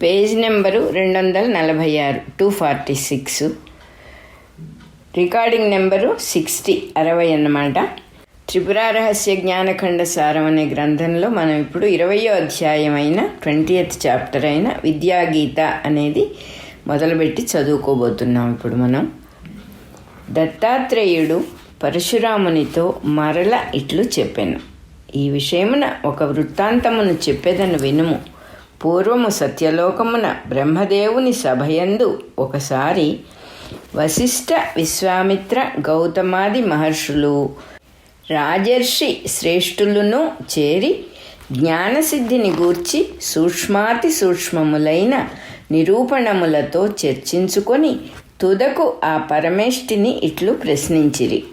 Page number 246, 246. Recording number 60 అన్నమాట. త్రిపుర రహస్య జ్ఞానఖండ సారం అనే గ్రంథంలో మనం ఇప్పుడు 20వ అధ్యాయం అయిన 20th చాప్టర్ అయిన విద్యాగీత అనేది మొదలుపెట్టి చదువుకోబోతున్నాం. ఇప్పుడు మనం దత్తాత్రేయుడు పరశురామునితో మరల ఇట్లు చెప్పెను. ఈ విషయమున ఒక వృత్తాంతమును చెప్పేదను వినుము. పూర్వము సత్యలోకమున బ్రహ్మదేవుని సభయందు ఒకసారి వశిష్ఠ, విశ్వామిత్ర, గౌతమాది మహర్షులు రాజర్షి శ్రేష్ఠులను చేరి జ్ఞానసిద్ధిని గూర్చి సూక్ష్మాతి సూక్ష్మములైన నిరూపణములతో చర్చించుకొని తుదకు ఆ పరమేష్ఠిని ఇట్లు ప్రశ్నించిరి.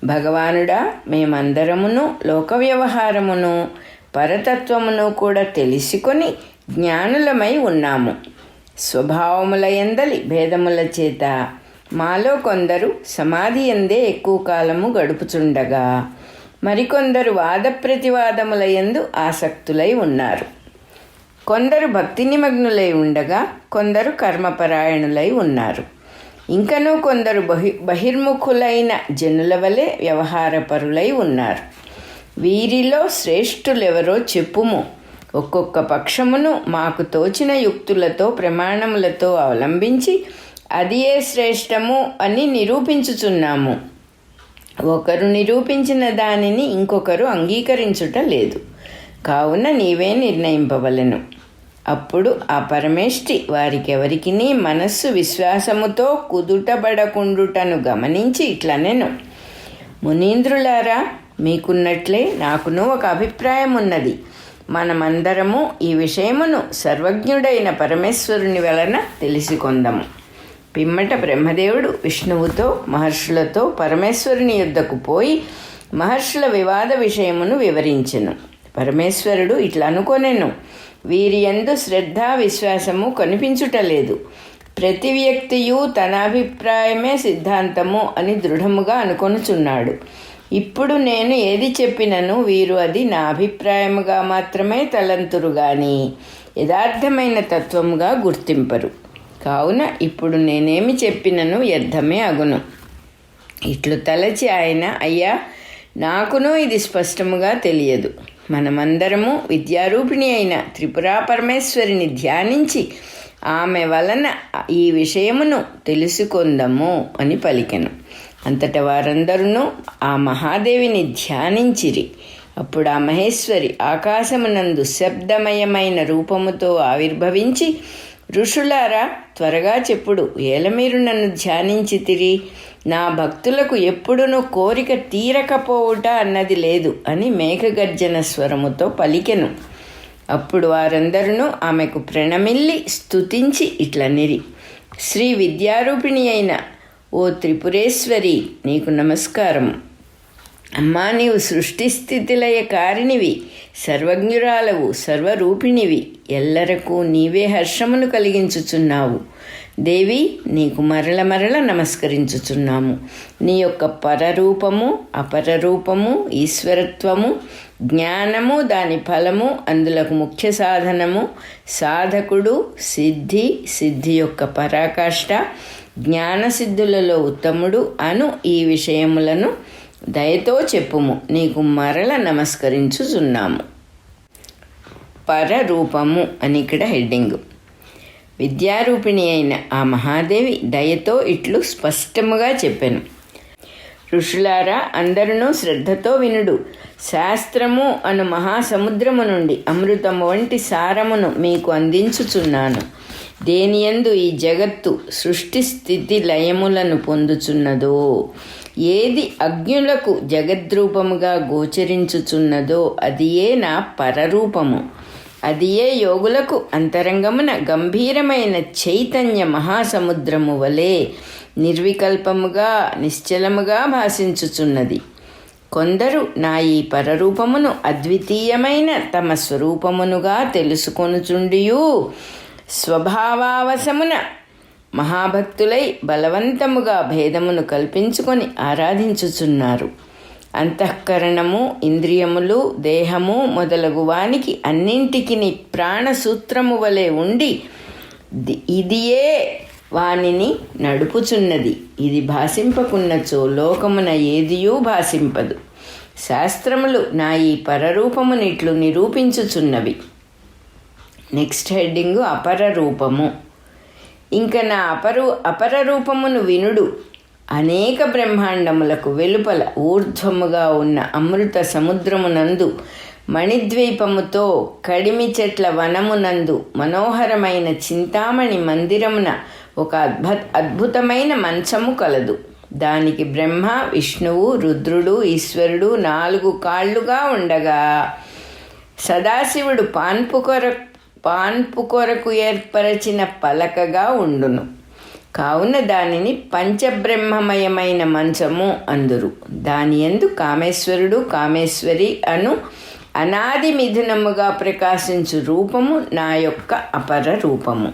భగవానుడా, మేమందరమును లోక వ్యవహారమును పరతత్వమును కూడా తెలుసుకొని జ్ఞానులమై ఉన్నాము. స్వభావములయందలి భేదముల చేత మాలో కొందరు సమాధి యందే ఎక్కువ కాలము గడుపుచుండగా మరికొందరు వాద ప్రతివాదములయందు ఆసక్తులై ఉన్నారు. కొందరు భక్తి నిమగ్నులై ఉండగా కొందరు కర్మపరాయణులై ఉన్నారు. ఇంకనూ కొందరు బహిర్ముఖులైన జనుల వలె వ్యవహారపరులై ఉన్నారు. వీరిలో శ్రేష్ఠులెవరో చెప్పుము. ఒక్కొక్క పక్షమును మాకు తోచిన యుక్తులతో ప్రమాణములతో అవలంబించి అది ఏ శ్రేష్టము అని నిరూపించుచున్నాము. ఒకరు నిరూపించిన దానిని ఇంకొకరు అంగీకరించుట లేదు. కావున నీవే నిర్ణయింపవలెను. అప్పుడు ఆ పరమేష్ఠి వారికెవరికి మనస్సు విశ్వాసముతో కుదుటబడకుండుటను గమనించి ఇట్లనెను. మునీంద్రులారా, మీకున్నట్లే నాకును ఒక అభిప్రాయం ఉన్నది. మనమందరము ఈ విషయమును సర్వజ్ఞుడైన పరమేశ్వరుని వలన తెలుసుకొందాము. పిమ్మట బ్రహ్మదేవుడు విష్ణువుతో మహర్షులతో పరమేశ్వరుని యుద్ధకు పోయి మహర్షుల వివాద విషయమును వివరించెను. పరమేశ్వరుడు ఇట్లా అనుకొనెను. వీరి యందు శ్రద్ధ విశ్వాసము కనిపించుటలేదు. ప్రతి వ్యక్తియు తన అభిప్రాయమే సిద్ధాంతము అని దృఢముగా అనుకొనుచున్నాడు. ఇప్పుడు నేను ఏది చెప్పినను వీరు అది నా అభిప్రాయముగా మాత్రమే తలంతురు గాని యథార్థమైన తత్వముగా గుర్తింపరు. కావున ఇప్పుడు నేనేమి చెప్పినను వ్యర్థమే అగును. ఇట్లు తలచి ఆయన, అయ్యా, నాకును ఇది స్పష్టముగా తెలియదు. మనమందరము విద్యారూపిణి అయిన త్రిపురా పరమేశ్వరిని ధ్యానించి ఆమె వలన ఈ విషయమును తెలుసుకొందము అని పలికెను. అంతట వారందరూ ఆ మహాదేవిని ధ్యానించిరి. అప్పుడు ఆ మహేశ్వరి ఆకాశమునందు శబ్దమయమైన రూపముతో ఆవిర్భవించి, ఋషులారా, త్వరగా చెప్పుడు, ఏల మీరు నన్ను ధ్యానించితిరి? నా భక్తులకు ఎప్పుడునూ కోరిక తీరకపోవుట అన్నది లేదు అని మేఘగర్జన స్వరముతో పలికెను. అప్పుడు వారందరూ ఆమెకు ప్రణమిల్లి స్తుతించి ఇట్లనిరి. శ్రీ విద్యారూపిణి అయిన ఓ త్రిపురేశ్వరి, నీకు నమస్కారం. అమ్మా, నీవు సృష్టిస్థితిలయ కారినివి, సర్వజ్ఞురాలవు, సర్వరూపిణివి. ఎల్లరకు నీవే హర్షమును కలిగించుచున్నావు. దేవి, నీకు మరల మరల నమస్కరించుచున్నాము. నీ యొక్క పరరూపము, అపరరూపము, ఈశ్వరత్వము, జ్ఞానము, దాని ఫలము, అందులకు ముఖ్య సాధనము, సాధకుడు, సిద్ధి, సిద్ధి యొక్క పరాకాష్ఠ, జ్ఞానసిద్ధులలో ఉత్తముడు అను ఈ విషయములను దయతో చెప్పుము. నీకు మరల నమస్కరించుచున్నాము. పరరూపము అని ఇక్కడ హెడ్డింగ్. విద్యారూపిణి అయిన ఆ మహాదేవి దయతో ఇట్లు స్పష్టముగా చెప్పెను. ఋషులారా, అందరూ శ్రద్ధతో వినుడు. శాస్త్రము అను మహాసముద్రము నుండి అమృతము వంటి సారమును మీకు అందించుచున్నాను. దేనియందు ఈ జగత్తు సృష్టి స్థితి లయములను పొందుచున్నదో, ఏది అజ్ఞులకు జగద్రూపముగా గోచరించుచున్నదో అదియే నా పరరూపము. అదియే యోగులకు అంతరంగమున గంభీరమైన చైతన్య మహాసముద్రము వలె నిర్వికల్పముగా నిశ్చలముగా భాషించుచున్నది. కొందరు నా ఈ పరరూపమును అద్వితీయమైన తమ స్వరూపమునుగా తెలుసుకొనుచుండియు స్వభావావశమున మహాభక్తులై బలవంతముగా భేదమును కల్పించుకొని ఆరాధించుచున్నారు. అంతఃకరణము, ఇంద్రియములు, దేహము మొదలగు వానికి అన్నింటికి ప్రాణసూత్రము వలె ఉండి ఇదియే వానిని నడుపుచున్నది. ఇది భాసింపకున్నచో లోకమున ఏదియూ భాసింపదు. శాస్త్రములు నా ఈ పరరూపమునిట్లు నిరూపించుచున్నవి. Next heading అపరరూపము. ఇంక నా అపరరూపమును వినుడు. అనేక బ్రహ్మాండములకు వెలుపల ఊర్ధ్వముగా ఉన్న అమృత సముద్రమునందు మణిద్వీపముతో కడిమి చెట్ల వనమునందు మనోహరమైన చింతామణి మందిరమున ఒక అద్భుతమైన మంచము కలదు. దానికి బ్రహ్మ, విష్ణువు, రుద్రుడు, ఈశ్వరుడు 4 కాళ్ళుగా ఉండగా సదాశివుడు పాన్పు కొరకు ఏర్పరచిన పలకగా ఉండును. కావున దానిని పంచబ్రహ్మమయమైన మంచము అందురు. దాని యందు కామేశ్వరుడు, కామేశ్వరి అను అనాది మిథునముగా ప్రకాశించు రూపము నా యొక్క అపర రూపము.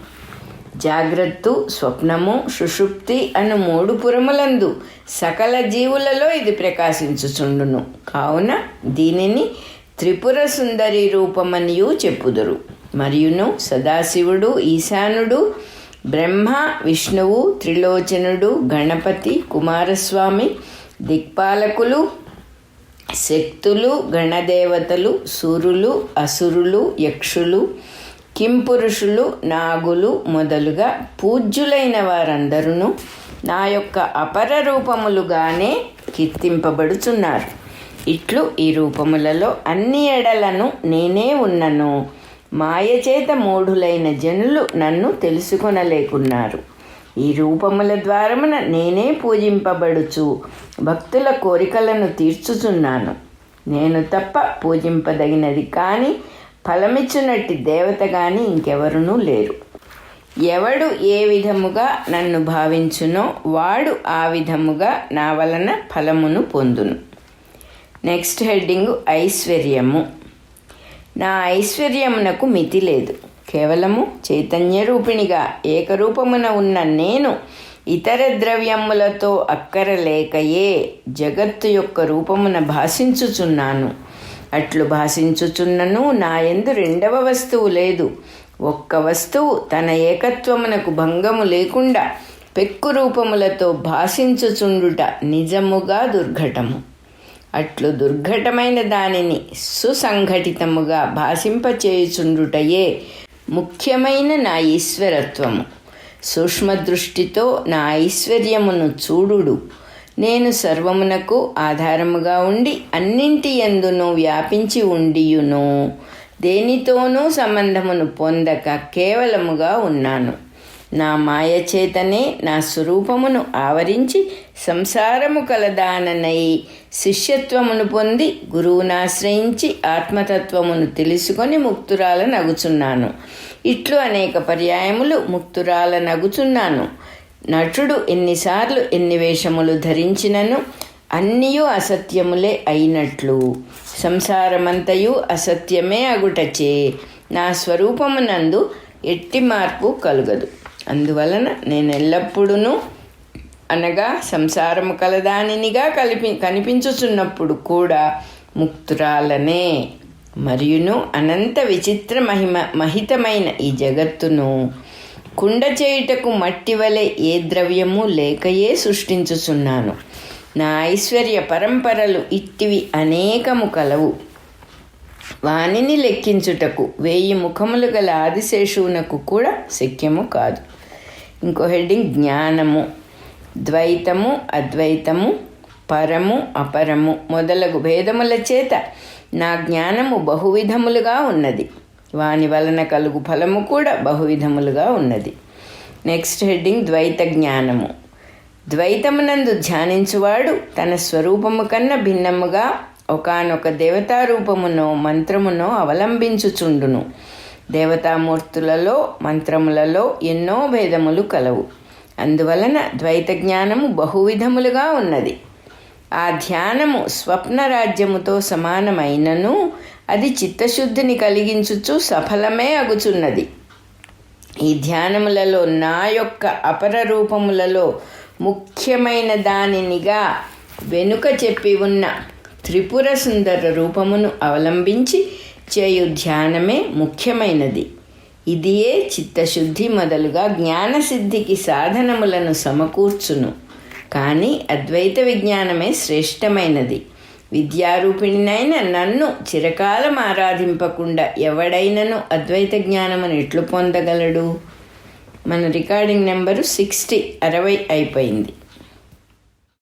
జాగ్రత్త, స్వప్నము, సుషుప్తి అను 3 పురములందు సకల జీవులలో ఇది ప్రకాశించుచుండును. కావున దీనిని త్రిపుర సుందరి రూపమనియు చెప్పుదురు. మరియును సదాశివుడు, ఈశానుడు, బ్రహ్మ, విష్ణువు, త్రిలోచనుడు, గణపతి, కుమారస్వామి, దిక్పాలకులు, శక్తులు, గణదేవతలు, సూరులు, అసురులు, యక్షులు, కింపురుషులు, నాగులు మొదలుగా పూజ్యులైన వారందరూ నా యొక్క అపర రూపములుగానే కీర్తింపబడుచున్నారు. ఇట్లు ఈ రూపములలో అన్ని ఎడలను నేనే ఉన్నను. మాయచేత మూఢులైన జనులు నన్ను తెలుసుకొనలేకున్నారు. ఈ రూపముల ద్వారమున నేనే పూజింపబడుచు భక్తుల కోరికలను తీర్చుచున్నాను. నేను తప్ప పూజింపదగినది కానీ ఫలమిచ్చునట్టి దేవత కానీ ఇంకెవరునూ లేరు. ఎవడు ఏ విధముగా నన్ను భావించునో వాడు ఆ విధముగా నా వలన ఫలమును పొందును. నెక్స్ట్ హెడ్డింగు ఐశ్వర్యము. నా ఐశ్వర్యమునకు మితి లేదు. కేవలము చైతన్య రూపిణిగా ఏకరూపమున ఉన్న నేను ఇతర ద్రవ్యములతో అక్కరలేకయే జగత్తు యొక్క రూపమున భాషించుచున్నాను. అట్లు భాషించుచున్నను నా యందు రెండవ వస్తువు లేదు. ఒక్క వస్తువు తన ఏకత్వమునకు భంగము లేకుండా పెక్కు రూపములతో భాషించుచుండుట నిజముగా దుర్ఘటము. అట్లు దుర్ఘటమైన దానిని సుసంఘటితముగా భాషింపచేయుచుండుటయే ముఖ్యమైన నా ఈశ్వరత్వము. సూక్ష్మదృష్టితో నా ఐశ్వర్యమును చూడుడు. నేను సర్వమునకు ఆధారముగా ఉండి అన్నింటి యందును వ్యాపించి ఉండియును దేనితోనూ సంబంధమును పొందక కేవలముగా ఉన్నాను. నా మాయచేతనే నా స్వరూపమును ఆవరించి సంసారము కలదాననై శిష్యత్వమును పొంది గురువునాశ్రయించి ఆత్మతత్వమును తెలుసుకొని ముక్తురాలనగుచున్నాను. ఇట్లు అనేక పర్యాయములు ముక్తురాలనగుచున్నాను. నటుడు ఎన్నిసార్లు ఎన్ని వేషములు ధరించినను అన్నీయూ అసత్యములే అయినట్లు సంసారమంతయు అసత్యమే అగుటచే నా స్వరూపమునందు ఎట్టి మార్పు కలుగదు. అందువలన నేను ఎల్లప్పుడూ అనగా సంసారము కలదానినిగా కనిపించుచున్నప్పుడు కూడా ముక్తురాలనే. మరియును అనంత విచిత్ర మహితమైన ఈ జగత్తును కుండ చేయుటకు మట్టి వలె ఏ ద్రవ్యము లేకయే సృష్టించుచున్నాను. నా ఐశ్వర్య పరంపరలు ఇట్టివి అనేకము కలవు. వానిని లెక్కించుటకు 1000 ముఖములు గల ఆదిశేషువునకు కూడా శక్యము కాదు. ఇంకో హెడ్డింగ్ జ్ఞానము. ద్వైతము, అద్వైతము, పరము, అపరము మొదలగు భేదముల చేత నా జ్ఞానము బహువిధములుగా ఉన్నది. వాని వలన కలుగు ఫలము కూడా బహువిధములుగా ఉన్నది. నెక్స్ట్ హెడ్డింగ్ ద్వైత జ్ఞానము. ద్వైతమునందు ధ్యానించువాడు తన స్వరూపము కన్నా భిన్నముగా ఒకానొక దేవతారూపమునో మంత్రమునో అవలంబించుచుండును. దేవతామూర్తులలో మంత్రములలో ఎన్నో భేదములు కలవు. అందువలన ద్వైత జ్ఞానము బహువిధములుగా ఉన్నది. ఆ ధ్యానము స్వప్న రాజ్యముతో సమానమైనను అది చిత్తశుద్ధిని కలిగించుచు సఫలమే అగుచున్నది. ఈ ధ్యానములలో నా యొక్క అపర రూపములలో ముఖ్యమైన దానినిగా వెనుక చెప్పి ఉన్న త్రిపుర సుందర రూపమును అవలంబించి చేయు ధ్యానమే ముఖ్యమైనది. ఇదియే చిత్తశుద్ధి మొదలుగా జ్ఞానసిద్ధికి సాధనములను సమకూర్చును. కానీ అద్వైత విజ్ఞానమే శ్రేష్టమైనది. విద్యారూపిణినైన నన్ను చిరకాలం ఆరాధింపకుండా ఎవడైనను అద్వైత జ్ఞానమును ఎట్లు పొందగలడు? మన రికార్డింగ్ నెంబరు 60 అయిపోయింది.